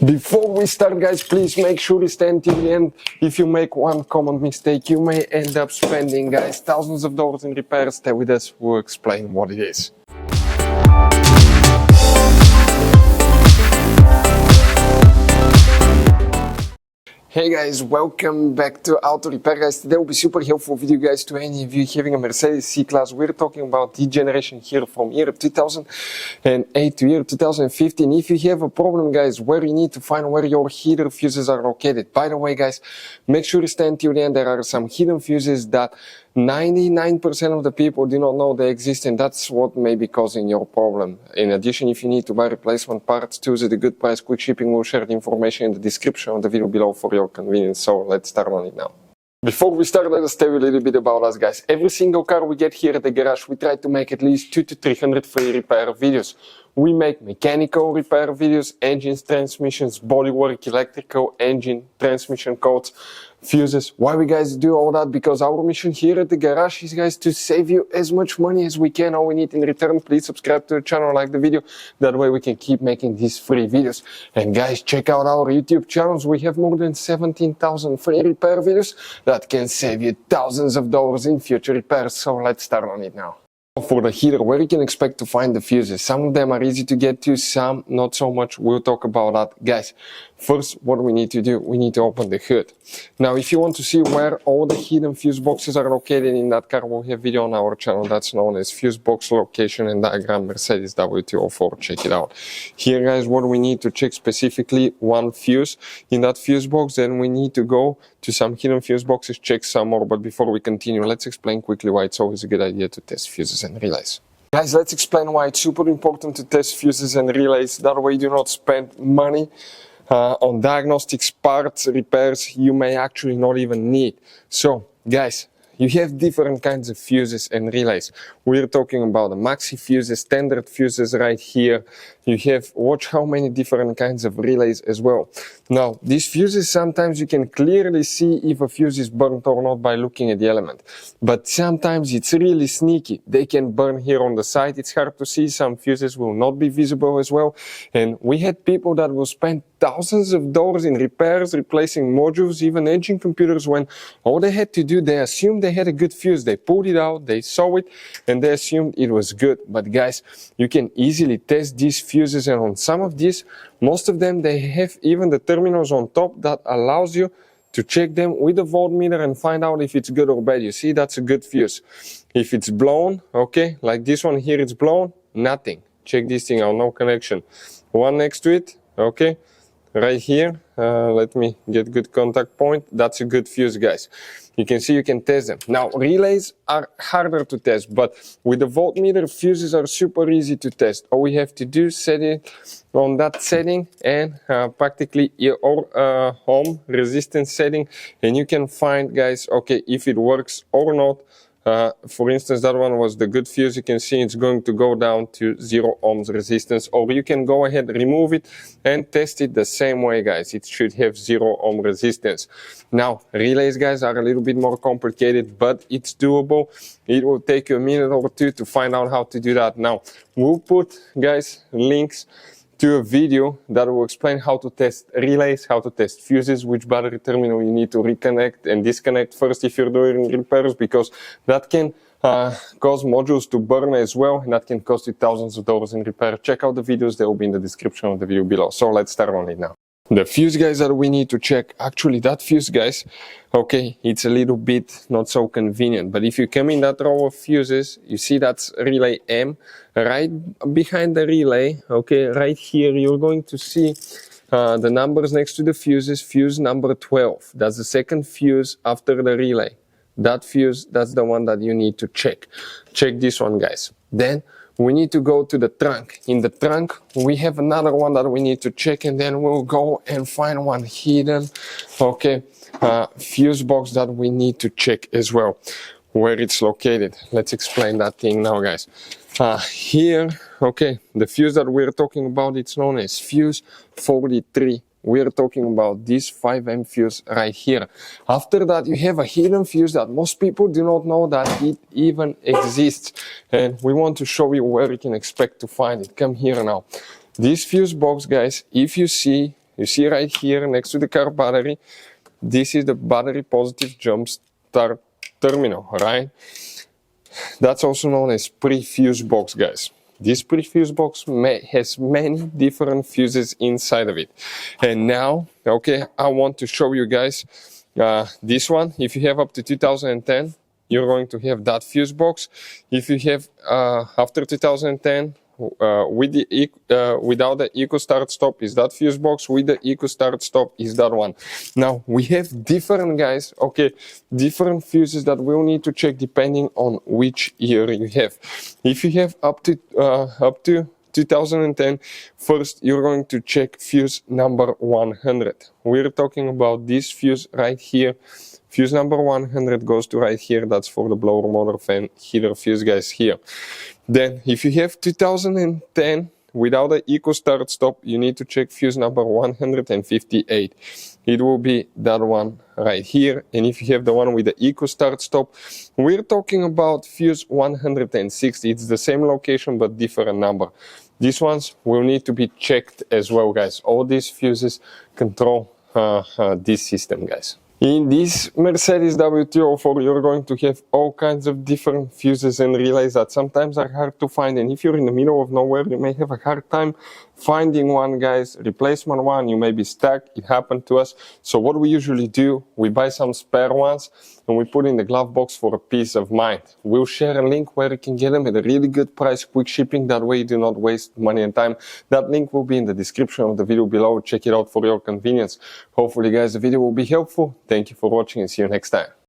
Before we start, guys, please make sure you stay until the end. If you make one common mistake, you may end up spending, guys, thousands of dollars in repairs. Stay with us, we'll explain what it is. Hey guys, welcome back to Auto Repair, guys. Today will be super helpful video, guys, to any of you having a Mercedes C-Class. We're talking about the generation here from year 2008 to year 2015. If you have a problem, guys, where you need to find where your heater fuses are located. By the way, guys, make sure you stay until the end. There are some hidden fuses that 99% of the people do not know they exist, and that's what may be causing your problem. In addition, if you need to buy replacement parts, choose at a good price, quick shipping. We'll share the information in the description of the video below for your convenience. So let's start on it now. Before we start, let us tell you a little bit about us, guys. Every single car we get here at the garage, we try to make at least 200 to 300 free repair videos. We make mechanical repair videos, engines, transmissions, bodywork, electrical, engine, transmission codes, fuses. Why we guys do all that? Because our mission here at the garage is, guys, to save you as much money as we can. All we need in return, please subscribe to the channel, like the video. That way we can keep making these free videos. And guys, check out our YouTube channels. We have more than 17,000 free repair videos that can save you thousands of dollars in future repairs. So let's start on it now. For the heater, where you can expect to find the fuses. Some of them are easy to get to, some not so much. We'll talk about that. Guys, first, what we need to do, we need to open the hood. Now, if you want to see where all the hidden fuse boxes are located in that car, we'll have a video on our channel that's known as Fuse Box Location and Diagram Mercedes W204. Check it out. Here, guys, what we need to check specifically, one fuse in that fuse box. Then we need to go to some hidden fuse boxes, check some more. But before we continue, let's explain quickly why it's always a good idea to test fuses and relays. Guys, let's explain why it's super important to test fuses and relays. That way you do not spend money on diagnostics, parts, repairs you may actually not even need. So, guys, you have different kinds of fuses and relays. We're talking about the maxi fuses, standard fuses right here. You have, watch how many different kinds of relays as well. Now, these fuses, sometimes you can clearly see if a fuse is burnt or not by looking at the element. But sometimes it's really sneaky. They can burn here on the side. It's hard to see. Some fuses will not be visible as well. And we had people that will spend thousands of dollars in repairs, replacing modules, even engine computers, when all they had to do, they assumed they had a good fuse. They pulled it out, they saw it, and they assumed it was good. But guys, you can easily test these fuses, and on some of these, most of them, they have even the terminals on top that allows you to check them with a voltmeter and find out if it's good or bad. You see, that's a good fuse. If it's blown, okay, like this one here, it's blown, nothing. Check this thing out, no connection. One next to it, okay. Right here, let me get good contact point. That's a good fuse, guys. You can see you can test them. Now, relays are harder to test, but with the voltmeter, fuses are super easy to test. All we have to do is set it on that setting and practically your home resistance setting, and you can find, guys, okay, if it works or not. For instance, that one was the good fuse. You can see it's going to go down to 0 ohms resistance, or you can go ahead, remove it and test it the same way, guys. It should have 0 ohm resistance. Now, relays, guys, are a little bit more complicated, but it's doable. It will take you a minute or two to find out how to do that. Now, we'll put, guys, links to a video that will explain how to test relays, how to test fuses, which battery terminal you need to reconnect and disconnect first if you're doing repairs, because that can cause modules to burn as well, and that can cost you thousands of dollars in repair. Check out the videos, they will be in the description of the video below. So let's start on it now. The fuse, guys, that we need to check, actually that fuse, guys, okay, it's a little bit not so convenient, but if you come in that row of fuses, you see that's relay M. Right behind the relay, okay, right here, you're going to see the numbers next to the fuses, fuse number 12. That's the second fuse after the relay. That fuse, that's the one that you need to check. Check this one, guys. Then we need to go to the trunk. In the trunk, we have another one that we need to check, and then we'll go and find one hidden, okay, fuse box that we need to check as well, where it's located. Let's explain that thing now, guys. Here, okay, the fuse that we're talking about, it's known as fuse 43. We're talking about this 5M fuse right here. After that, you have a hidden fuse that most people do not know that it even exists. And we want to show you where you can expect to find it. Come here now. This fuse box, guys, if you see you see right here next to the car battery, this is the battery positive jump start terminal, right? That's also known as pre-fuse box, guys. This pre-fuse box has many different fuses inside of it. And now, okay, I want to show you guys this one. If you have up to 2010, you're going to have that fuse box. If you have after 2010, with the without the eco start stop is that fuse box, with the eco start stop is that one. Now we have different, guys, okay, different fuses that we'll need to check depending on which year you have. If you have up to 2010, first you're going to check fuse number 100. We're talking about this fuse right here. Fuse number 100 goes to right here. That's for the blower motor fan heater fuse, guys, here. Then if you have 2010 without the eco start stop, you need to check fuse number 158. It will be that one right here. And if you have the one with the eco start stop, we're talking about fuse 160. It's the same location but different number. These ones will need to be checked as well, guys. All these fuses control this system, guys. In this Mercedes W204, you're going to have all kinds of different fuses and relays that sometimes are hard to find. And if you're in the middle of nowhere, you may have a hard time finding one, guys. Replacement one, you may be stuck. It happened to us. So what we usually do, we buy some spare ones and we put in the glove box for a peace of mind. We'll share a link where you can get them at a really good price, quick shipping. That way you do not waste money and time. That link will be in the description of the video below. Check it out for your convenience. Hopefully, guys, the video will be helpful. Thank you for watching and see you next time.